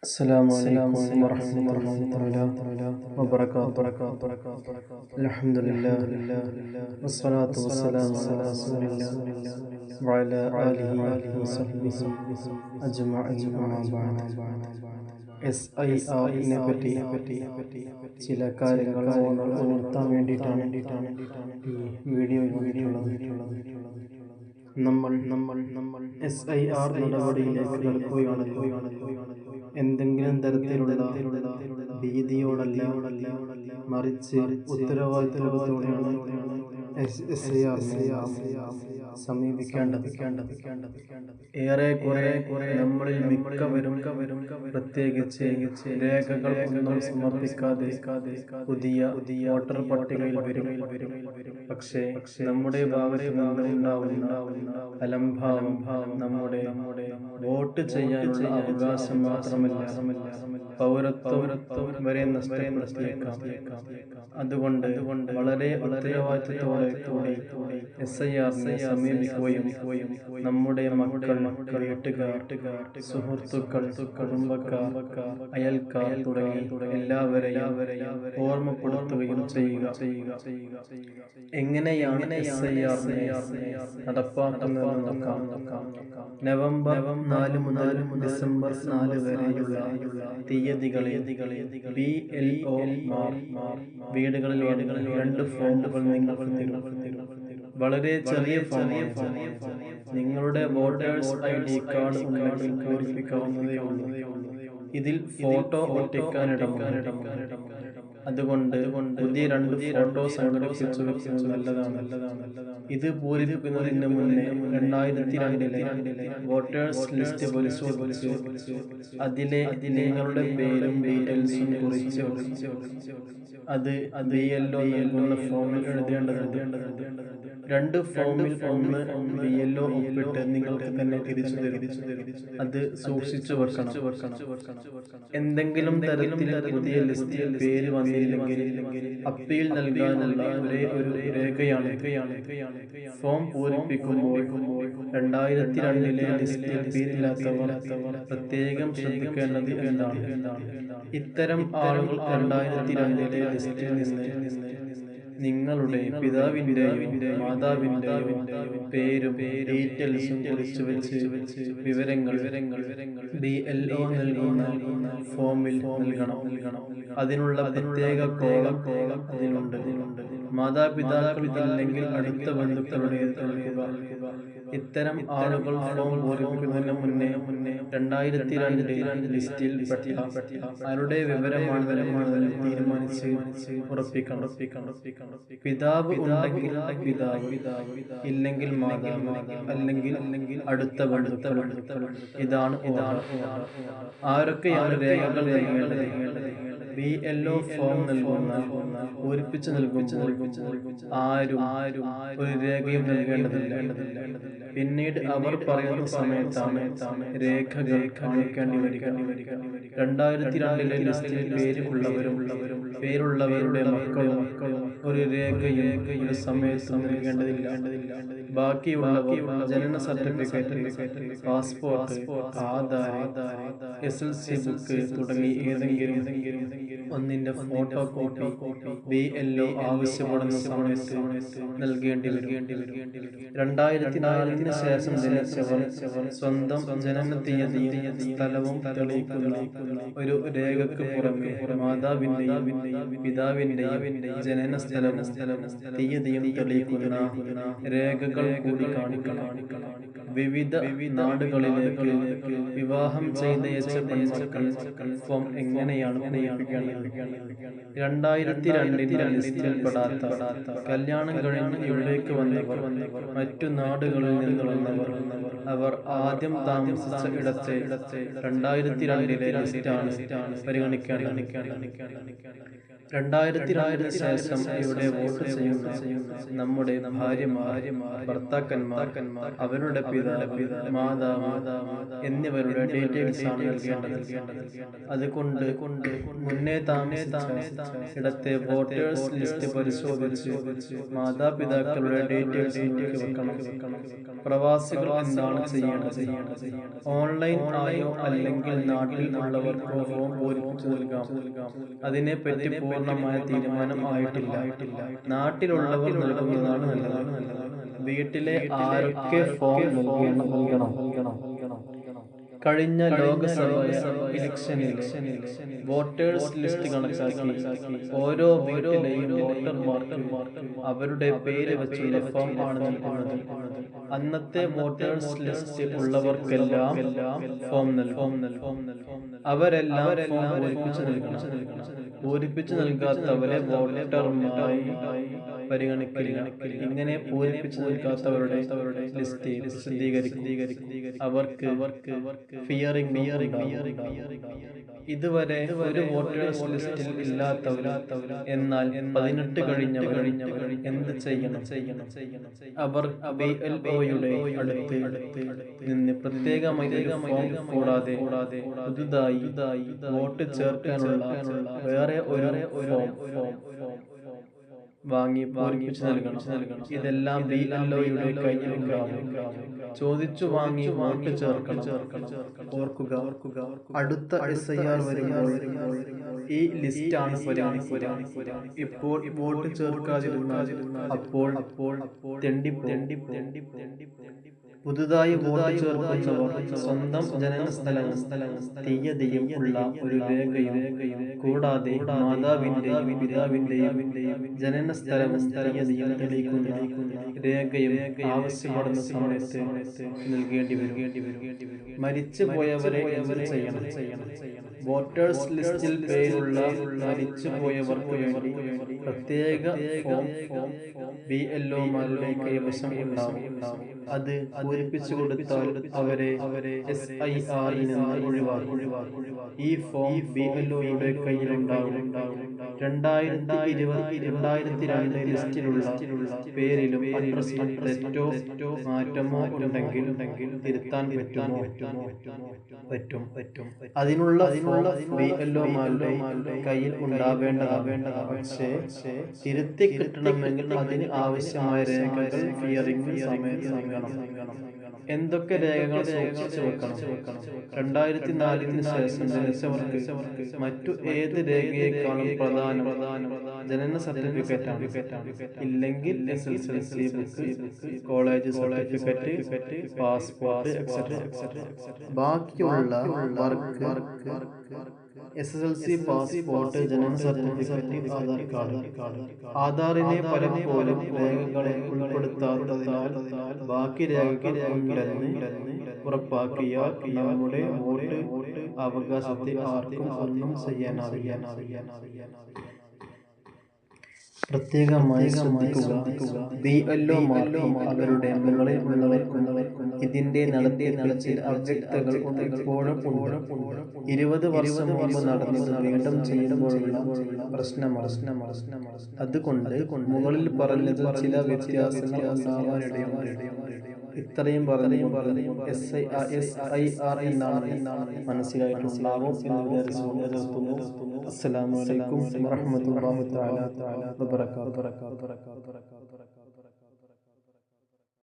Assalamualaikum warahmatullahi wabarakatuh. Alhamdulillah wassalatu wassalamu ala rasulillah wa ala alihi wa sahbihi ajma'in amma ba'd. SIR പറ്റി ചില കാര്യങ്ങൾ ഉണർത്താൻ വേണ്ടിയിട്ടാണ് ഈ വീഡിയോ വന്നിട്ടുള്ളത്. നമ്മൾ SIR നടപടിയിലേക്ക് കടക്കുകയാണല്ലോ. എന്തെങ്കിലും തരത്തിലുള്ള ഭീതിയോടല്ല, മറിച്ച് ഉത്തരവാദിത്തത്തോടെയാണ് SIR സമീപിക്കേണ്ടത്. ഏറെക്കുറെ നമ്മളിൽ മിക്കവരും പ്രത്യേകിച്ച് രേഖകൾ ഒന്നും സമർപ്പിക്കാതെ പുതിയ വോട്ടർ പട്ടികയിൽ വരും. പക്ഷേ നമ്മുടെ ഭാഗത്ത് നിന്നുണ്ടാവുന്ന അലംഭാവം നമ്മുടെ വോട്ട് ചെയ്യാനുള്ള അവകാശം മാത്രമല്ല, പൗരത്വം വരെ നഷ്ടപ്പെടുത്തിയേക്കാം. അതുകൊണ്ട് വളരെ ഉത്തരവാദിത്തത്തോടെ കൂടി SIR സമീപിക്കുകയും നമ്മുടെ മക്കൾ, വീട്ടുകാർ, സുഹൃത്തുക്കൾ, കുടുംബക്കാർ, അയൽക്കാർ തുടങ്ങി എല്ലാവരെയും ഓർമ്മപ്പെടുത്തുകയും ചെയ്യുക. എങ്ങനെയാണ് SIR നടപ്പാക്കുന്നതെന്ന് നോക്കാം. നവംബർ 4 മുതൽ ഡിസംബർ 4 വരെയുള്ള തീയതികളിൽ BLO വീടുകളിൽ 2 ഫോമുകൾ നിങ്ങൾക്ക് തരും. വളരെ ചെറിയ ഫോം. നിങ്ങളുടെ വോട്ടേഴ്സ് ID കാർഡ് ഉണ്ടെങ്കിൽ പൂരിപ്പിക്കാവുന്നതേ ഉള്ളൂ. ഇതിൽ ഫോട്ടോ ഒട്ടിക്കാനിടമുണ്ട്. അതുകൊണ്ട് പുതിയ 2 ഫോട്ടോ സംഘടിപ്പിച്ചു വെക്കുന്നത് നല്ലതാണ്. ഇത് പൂരിപ്പിക്കുന്നതിന് മുന്നേ 2002 വോട്ടേഴ്സ് ലിസ്റ്റ് പരിശോധിച്ച് അതിലെ നിങ്ങളുടെ പേരും ഡീറ്റെയിൽസും കുറിച്ച് അത് BLO നൽകുന്ന ഫോമിൽ എഴുതേണ്ടതുണ്ട്. 2 ഫോമിൽ ഒന്ന് BLO ഒപ്പിട്ട് നിങ്ങൾക്ക് തന്നെ തിരിച്ചു തരും. അത് സൂക്ഷിച്ചു വെക്കണം. എന്തെങ്കിലും തരത്തിൽ പുതിയ ലിസ്റ്റിൽ പേര് വന്നില്ലെങ്കിൽ അപ്പീൽ നൽകാനുള്ള ഒരേ ഒരു രേഖയാണ് ഫോം പൂരിപ്പിക്കുമ്പോൾ 2002 ലിസ്റ്റിൽ പേരില്ലാത്തവർ പ്രത്യേകം ശ്രദ്ധിക്കേണ്ടത് എന്താണ്? ഇത്തരം ആളുകൾ 2002 ലിസ്റ്റിൽ നിന്ന് നിങ്ങളുടെ പിതാവിൻ്റെയും മാതാവിൻ്റെയും പേരും ഡീറ്റെയിൽസും കുറിച്ച് വെച്ച് വിവരങ്ങൾ BLO നൽകുന്ന ഫോമിൽ നൽകണം. അതിനുള്ള പ്രത്യേക കോളം അതിനുണ്ട്. മാതാപിതാക്കൾ ഇല്ലെങ്കിൽ അടുത്ത ബന്ധുക്കളുടെ നൽകുക. ഇത്തരം ആളുകൾ ഫോം പൂരിപ്പിക്കുന്നതിന് മുന്നേ 2002 ലിസ്റ്റിൽ പെട്ട ആരുടെ വിവരമാണെന്ന് തീരുമാനിച്ച് ഉറപ്പിക്കണം. പിതാവ് ഉണ്ടെങ്കിൽ പിതാവ്, ഇല്ലെങ്കിൽ മാതാവ്, അല്ലെങ്കിൽ അടുത്ത ബന്ധുക്കൾ. ഇതാണ്. ആരൊക്കെയാണ് രേഖകൾ നൽകേണ്ടത്? BLO ഫോം പൂരിപ്പിച്ച് നൽകുമ്പോൾ ആരും ഒരു രേഖയും നൽകേണ്ടതില്ല. പിന്നീട് അവർ പറയുന്ന സമയത്താണ് രേഖകൾ കാണിക്കേണ്ടി വരിക. 2002 ലിസ്റ്റിൽ പേരുള്ളവരുടെ മക്കളും ഒരു രേഖയും ഒരു സമയത്ത് നൽകേണ്ടതില്ല. ബാക്കിയുള്ളവർ ജനന certificate, passport, Aadhaar, SSLC book തുടങ്ങി ഏതെങ്കിലും ഒന്നിന്റെ ഫോട്ടോ കോപ്പി BLO ആവശ്യപ്പെടുന്ന സമയത്ത് നൽകേണ്ടി വരും. 2004 ശേഷം ജനിച്ചവർ സ്വന്തം ജനന തീയതിയും സ്ഥലവും തെളിയിക്കുന്ന ഒരു രേഖയ്ക്ക് പുറമെ മാതാവിന്റെയും പിതാവിന്റെയും ജനന സ്ഥലവും തീയതിയും തെളിയിക്കുന്ന രേഖകൾ കൂടി കാണിക്കണം. വിവിധ നാടുകളിലേക്ക് വിവാഹം ചെയ്തയച്ച പെൺമക്കൾ ഫോം എങ്ങനെയാണ് പൂരിപ്പിക്കേണ്ടത്? 2002 ലിസ്റ്റിൽപ്പെടാത്ത കല്യാണം കഴിഞ്ഞ് ഇവിടേക്ക് വന്നവർ, മറ്റു നാടുകളിൽ നിന്ന് വന്നവർ, അവർ ആദ്യം താമസിച്ച ഇടത്തെ 2002 ലിസ്റ്റാണ് പരിഗണിക്കേണ്ടത്. 2002 ശേഷം ഇവിടെ വോട്ട് ചെയ്യുന്ന നമ്മുടെ ഭാര്യമാർ, ഭർത്താക്കന്മാർ, അവരുടെ മാതാവ് എന്നിവരുടെ ഡീറ്റെയിൽസ് ആണ് നൽകേണ്ടത്. അതുകൊണ്ട് മുന്നേ താമസിച്ച ഇടത്തെ വോട്ടേഴ്സ് ലിസ്റ്റ് പരിശോധിച്ച് മാതാപിതാക്കളുടെ ഡീറ്റെയിൽസ് വെക്കണം. പ്രവാസികൾ എന്താണ് ചെയ്യേണ്ടത്? ഓൺലൈൻ ആയോ അല്ലെങ്കിൽ നാട്ടിൽ ഉള്ളവർക്കോ ഫോം പൂരിപ്പിച്ചു നൽകാം. അതിനെപ്പറ്റി പൂർണ്ണമായ തീരുമാനം ആയിട്ടില്ല. നാട്ടിലുള്ളവർ നൽകുന്നതാണ് നല്ലത്. വീട്ടിലെ ആരൊക്കെ ഫോം നൽകണം? കഴിഞ്ഞ ലോക്സഭ ഇലക്ഷനിൽ വോട്ടേഴ്സ് ലിസ്റ്റ് കണക്കാക്കി ഓരോ വീട്ടിലെയും വോട്ടർമാർക്ക് അവരുടെ പേര് വെച്ചുള്ള ഫോം ആണ് നൽകുന്നത്. അന്നത്തെ വോട്ടേഴ്സ് ലിസ്റ്റ് ഉള്ളവർക്കെല്ലാം ഫോം നൽകും. അവരെല്ലാം ഫോം പൂരിപ്പിച്ചു നൽകാത്തവരെ വോട്ടർമാരായി പരിഗണിക്കില്ല. ഇങ്ങനെ പൂരിപ്പിച്ചു നൽകാത്തവരുടെ ലിസ്റ്റ് പ്രസിദ്ധീകരിക്കും. അവർക്ക് ഫിയറിംഗ് ഇതുവരെ ഒരു വോട്ടേഴ്സ് ലിസ്റ്റിൽ ഇല്ലാത്തവർ എന്നാൽ 18 കഴിഞ്ഞവർ എന്ത് ചെയ്യണം? അവർ BLOയുടെ അടുത്ത് നിന്ന് പ്രത്യേകമായി ഒരു ഫോം കൂടാതെ പുതുതായി വോട്ട് ചേർക്കാനുള്ള വേറെ ഒരു ഫോം വാങ്ങി പൂരിപ്പിച്ചു നൽകണം. ഇതെല്ലാം BLOയുടെ കയ്യിൽ ഉണ്ടാകും. ചോദിച്ചു വാങ്ങി വോട്ട് ചേർക്കണം. ഓർക്കുക, അടുത്ത SIR വരുമ്പോൾ ഈ ലിസ്റ്റാണ് പരിഗണിക്കുക. ഇപ്പോൾ വോട്ട് ചേർക്കാതിരുന്നാൽ അപ്പോൾ പുതുതായി വോട്ട് ചേർക്കുന്നവർ സ്വന്തം ജനനസ്ഥലവും തീയതിയും ഉള്ള ഒരു രേഖയും കൂടാതെ മാതാവിന്റെയും പിതാവിന്റെയും ജനനസ്ഥലവും തീയതിയും തെളിയിക്കുന്ന രേഖയും ആവശ്യപ്പെടുന്ന സമയത്ത് നൽകേണ്ടി വരും. മരിച്ചു പോയവരെ എന്ത് ചെയ്യണം? വോട്ടേഴ്സ് ലിസ്റ്റിൽ പേരുള്ള മരിച്ചു പോയവർക്ക് വേണ്ടി പ്രത്യേക ഫോം BLOമാരുടെ കൈവശം ഉണ്ടാവും. അത് പൂരിപ്പിച്ചു കൊടുത്താൽ അവരെ SIR നിന്ന് ഒഴിവാക്കും. ഈ ഫോം BLOയുടെ കയ്യിലുണ്ടാവും. 2022 ലിസ്റ്റിലുള്ള പേരിലും അഡ്രസ്സിലും തെറ്റോ മാറ്റമോ ഉണ്ടെങ്കിൽ തിരുത്താൻ പറ്റും. അതിനുള്ള BLOമാരുടെ കയ്യിൽ ഉണ്ടാവേണ്ടതാണ്. പക്ഷേ തിരുത്തി കിട്ടണമെങ്കിൽ അതിന് ആവശ്യമായ രേഖകൾ ഫിയറിംഗ് സമയത്ത് നൽകണം. എന്തൊക്കെ രേഖകൾ സൂക്ഷിച്ചു വെക്കണം? 2004 ശേഷം ജനിച്ചവർക്ക് മറ്റു ഏത് രേഖയെക്കാളും പ്രധാനം ജനന സർട്ടിഫിക്കറ്റാണ്. ഇല്ലെങ്കിൽ SSLC book, college certificate, passport etc. ബാക്കിയുള്ള SSLC, പാസ്പോർട്ട്, ജനന സർട്ടിഫിക്കറ്റ്, ആധാർ കാർഡ്. ആധാറിനെ പലപ്പോഴും രേഖകളെ ഉൾപ്പെടുത്താത്തതിനാൽ ബാക്കി രേഖകൾ ഉണ്ടെന്ന് ഉറപ്പാക്കിയാൽ നമ്മുടെ വോട്ട് അവകാശത്തെ ആർക്കും ഒന്നും ചെയ്യാനാവില്ല. പ്രത്യേകമായി ശ്രദ്ധിക്കുക, BLOമാർക്കും അവരുടെ മുകളിൽ ഉള്ളവർക്കും ഇതിന്റെ നടത്തിയ അവ്യക്തകൾ ഇപ്പോഴും ഉണ്ട്. 20 വർഷം മുമ്പ് നടന്നത് വീണ്ടും ചെയ്യുമ്പോഴുള്ള പ്രശ്നമാണ്. അതുകൊണ്ട് മുകളിൽ പറഞ്ഞതിൽ ചില വ്യത്യാസങ്ങൾ ഉണ്ടാവാനിടയുണ്ട്. ഇത്രയും പറഞ്ഞു SIR എന്നാണ് മനസ്സിലായിട്ടുണ്ടാവും എന്ന് വിചാരിച്ചു. അസ്സലാമു അലൈക്കും വറഹ്മത്തുള്ളാഹി തആല വബറകാതുഹു.